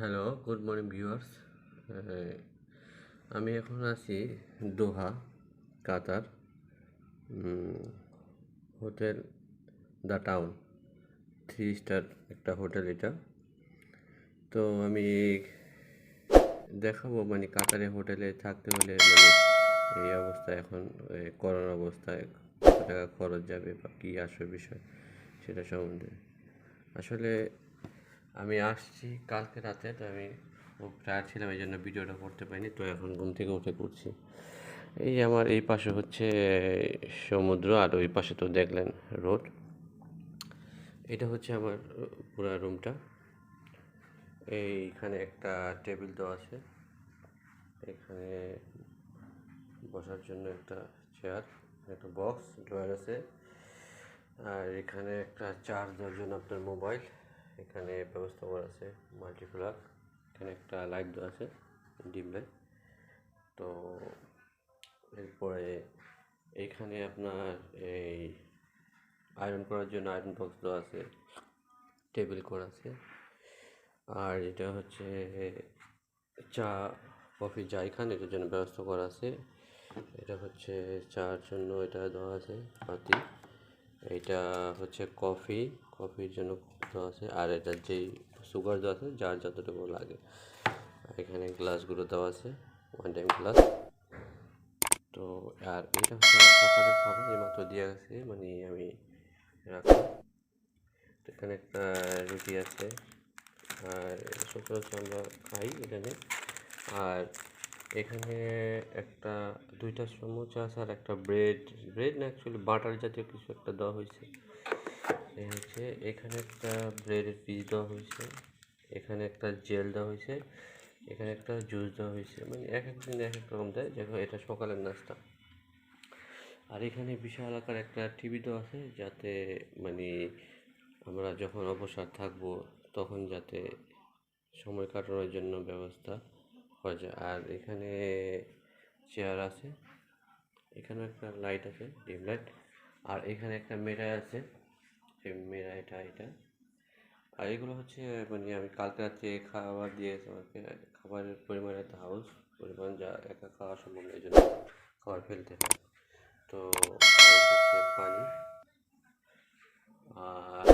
Hello, good morning viewers. আমি এখন আছি দোহা, কাতার। হোটেল দ্য টাউন, 3 স্টার একটা হোটেল এটা। তো আমি দেখাবো কাতারে হোটেলে থাকতে হলে এই অবস্থায় এখন করোনা অবস্থায় কত টাকা খরচ যাবে বা কী আসবে বিষয় সেটা সম্বন্ধে। আসলে আমি আসছি কালকে রাতে, তো আমি খুব টায়ার্ড ছিলাম, এই জন্য ভিডিওটা করতে পারিনি। তো এখন ঘুম থেকে উঠে করছি। এই আমার এই পাশে হচ্ছে সমুদ্র, আর ওই পাশে তো দেখলেন রোড। এটা হচ্ছে আমার পুরো রুমটা। এইখানে একটা টেবিল দেওয়া আছে, এখানে বসার জন্য একটা চেয়ার, একটা বক্স ড্রয়ার আছে, আর এখানে একটা চার্জ দেওয়ার জন্য আপনার মোবাইল এখানে ব্যবস্থা করা আছে, মাল্টিপ্লাগ। এখানে একটা লাইট দেওয়া আছে, ডিম লাইট। তো এরপরে এইখানে আপনার এই আয়রন করার জন্য আয়রন বক্স দেওয়া আছে, টেবিল করা আছে। আর এটা হচ্ছে চা কফি যা এখানে এটার জন্য ব্যবস্থা করা আছে। এটা হচ্ছে চার জন্য এটা দেওয়া আছে পাতি। এটা হচ্ছে কফির জন্য দেওয়া আছে। আর এটা যেই সুগার দেওয়া আছে যার যতটুকু লাগে। এখানে গ্লাসগুলো দেওয়া আছে, ওয়ান টাইম গ্লাস। তো আর এটা হচ্ছে আমার সকালের খাবার, এইমাত্র দিয়ে গেছে, আমি রাখলাম। তো এখানে একটা রুটি আছে, আর সচরাচর আমরা খাই এখানে। আর এখানে একটা 2টা চামচ আছে, আর একটা ব্রেড না, অ্যাকচুয়ালি বাটার জাতীয় কিছু একটা দেওয়া হয়েছে। এই হচ্ছে এখানে একটা ব্রেডের পিস দেওয়া হয়েছে, এখানে একটা জেল দেওয়া হয়েছে, এখানে একটা জুস দেওয়া হয়েছে। এক এক দিন এক এক রকম দেয়, দেখো এটা সকালের নাস্তা। আর এখানে বিশাল আকার একটা টিভি দেওয়া আছে, যাতে আমরা যখন অবসর থাকবো তখন যাতে সময় কাটানোর জন্য ব্যবস্থা করা যায়। আর এখানে চেয়ার আছে, এখানে একটা লাইট আছে, ডিম লাইট। আর এখানে একটা মিরর আছে, সেই মিররটা এটা। আর এগুলো হচ্ছে আমি কালকে রাত্রে খাবার দিয়েছে আমাকে, খাবারের পরিমাণ একটা হাউস পরিমাণ, যা একা খাওয়া সম্ভব নয়, এই জন্য খাবার ফেলতে হয়। তো আর হচ্ছে পানি। আর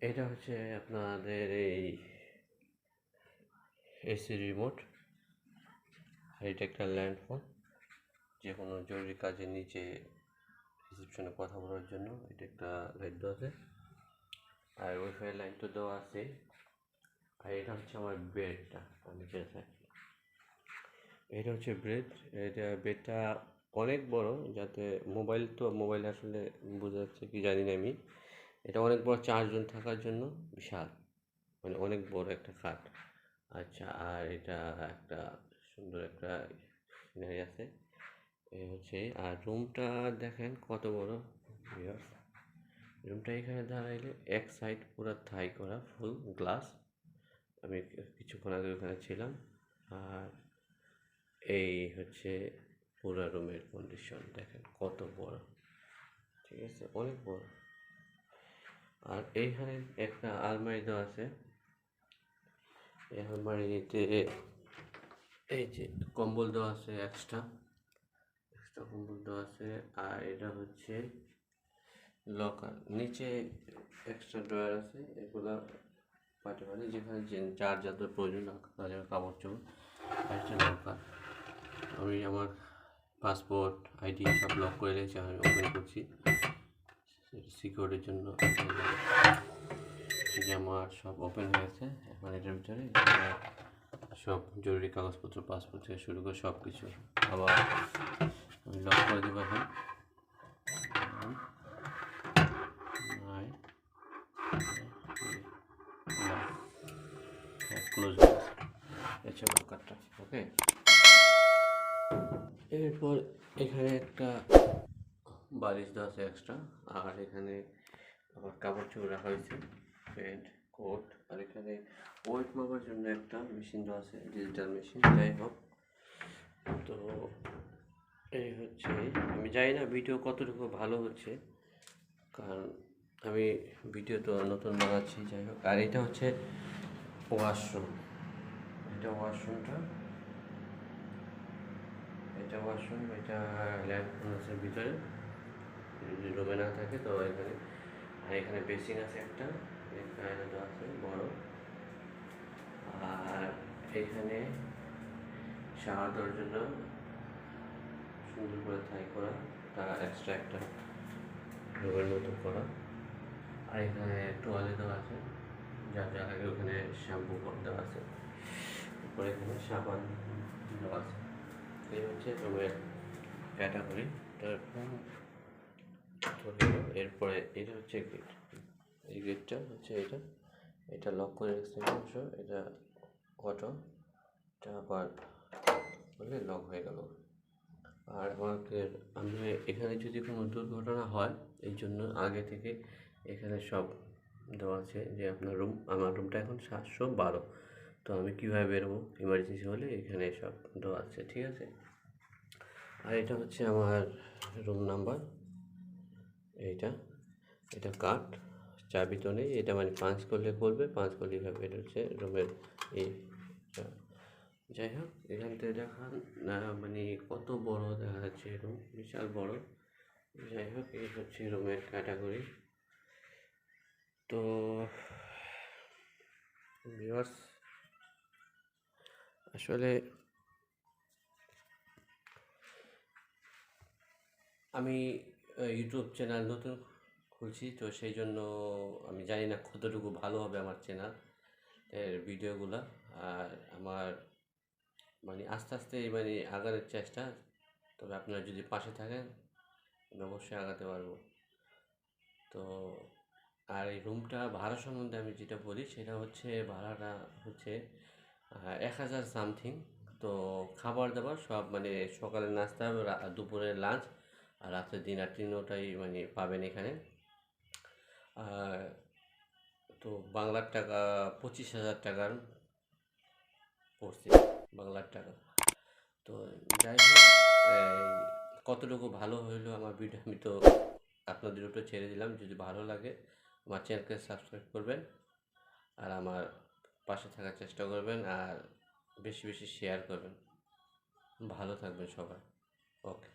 এটা হচ্ছে আপনাদের এই এসি রিমোট। আর এটা একটা ল্যান্ড ফোন, যে কোনো জরুরি কাজের নিচে রিসেপশনে কথা বলার জন্য এটা একটা লাইট দেওয়া আছে। আর ওয়াইফাই লাইন তো দেওয়া আছে। আর এটা হচ্ছে আমার বেডটা, আমি যেটা থাকি। এটা হচ্ছে বেডটা অনেক বড়, যাতে মোবাইল আসলে বোঝা যাচ্ছে কি জানি না আমি। এটা অনেক বড়, 4 জন থাকার জন্য বিশাল, অনেক বড় একটা খাট। আচ্ছা, আর এটা একটা সুন্দর একটা সিনারি আছে, এই হচ্ছে। আর রুমটা দেখেন কত বড় ভিউয়ার্স। রুমটা এখানে দাঁড়াইলে এক সাইড পুরো থাই করা ফুল গ্লাস। আমি কিছুক্ষণ আগে ওখানে ছিলাম। আর এই হচ্ছে পুরো রুমের কন্ডিশন, দেখেন কত বড়, ঠিক আছে, অনেক বড়। আর এইখানে একটা আলমারি দেওয়া আছে, এই আলমারিতে এই যে কম্বল দেওয়া আছে, এক্সট্রা কম্বল দেওয়া আছে। আর এটা হচ্ছে লকার, নিচে এক্সট্রা ড্রয়ার আছে, এগুলা পাটে যেখানে যার যাদের প্রয়োজন তাদের কাপড় চোপড়। একটা লকার, আমি আমার পাসপোর্ট আইডি সব লক করে রেখেছি, আমি ওপেন করছি সিকিউরিটির জন্য। যে আমার সব ওপেন হয়েছে, এখন এটার ভিতরে সব জরুরি কাগজপত্র, পাসপোর্ট থেকে শুরু করে সব কিছু। আবার আমি লক করে দেবো এখন। ক্লোজ হয়েছে লকারটা, ওকে। এরপর এখানে একটা বালিশ দেওয়া আছে এক্সট্রা। আর এখানে আবার কাপড় চোপড় রাখা হয়েছে, প্যান্ট কোট। আর এখানে ওয়েট মাপার জন্য একটা মেশিন দেওয়া আছে, ডিজিটাল মেশিন। যাই হোক, তো এই হচ্ছে, আমি জানি না ভিডিও কতটুকু ভালো হচ্ছে, কারণ আমি ভিডিও তো নতুন বানাচ্ছি। যাই হোক, আর এটা হচ্ছে ওয়াশরুম, এটা ওয়াশরুমটা, এটা ওয়াশরুম, এটা ল্যাম্প আছে ভিতরে, যদি রুমে না থাকে তো এখানে। আর এখানে বেসিন আছে একটা, এখানে তো আছে বড়। আর এখানে শাওয়ার দেওয়ার জন্য সুন্দর করে থাই করা, তার এক্সট্রা একটা রুমের মতো করা। আর এখানে টোয়ালে দেওয়া আছে, যা যা লাগে ওখানে শ্যাম্পু দেওয়া আছে, তারপরে এখানে সাবান দেওয়া আছে। এই হচ্ছে রুমের ক্যাটাগরি। এরপরে এটা হচ্ছে গেট, এই গেটটা হচ্ছে এটা লক করে রাখছে অংশ, এটা অটো, এটা আবার বলে লক হয়ে গেল। আর আমি এখানে যদি কোনো দুর্ঘটনা হয়, এই জন্য আগে থেকে এখানে সব দেওয়া আছে যে আমার রুমটা এখন 712, তো আমি কীভাবে বেরোবো ইমার্জেন্সি হলে, এখানে সব দেওয়া আছে, ঠিক আছে। আর এটা হচ্ছে আমার রুম নাম্বার, এটা কাঠ, চাবি তো নেই, এটা মানে পাঁচ করলে খুলবে, পাঁচ করলে হবে। এটা হচ্ছে রুমের এই, যাই হোক এখান থেকে দেখান না, মানে কত বড় দেখা যাচ্ছে রুম, বিশাল বড়। যাই হোক এই হচ্ছে রুমের ক্যাটাগরি। তো ভিউয়ার্স, আসলে আমি ইউটিউব চ্যানেল নতুন খুলছি, তো সেই জন্য আমি জানি না কতটুকু ভালো হবে আমার চ্যানেল এর ভিডিওগুলো। আর আমার মানে আস্তে আস্তে মানে আগানোর চেষ্টা, তবে আপনারা যদি পাশে থাকেন আমি অবশ্যই আগাতে পারবো। তো আর এই রুমটা ভাড়া সম্বন্ধে আমি যেটা বলি সেটা হচ্ছে, ভাড়াটা হচ্ছে 1000 সামথিং। তো খাবার দাবার সব মানে সকালের নাস্তা, দুপুরের লাঞ্চ আর রাতের ডিনার, তিনোটাই মানে পাবেন এখানে। আর তো বাংলার টাকা 25,000 টাকার পড়ছে, বাংলার টাকা। তো যাই হোক, কতটুকু ভালো হইলো আমার ভিডিও আমি তো আপনাদের উপরে ছেড়ে দিলাম। যদি ভালো লাগে আমার চ্যানেলকে সাবস্ক্রাইব করবেন, আর আমার পাশে থাকার চেষ্টা করবেন, আর বেশি বেশি শেয়ার করবেন। ভালো থাকবেন সবাই। ওকে।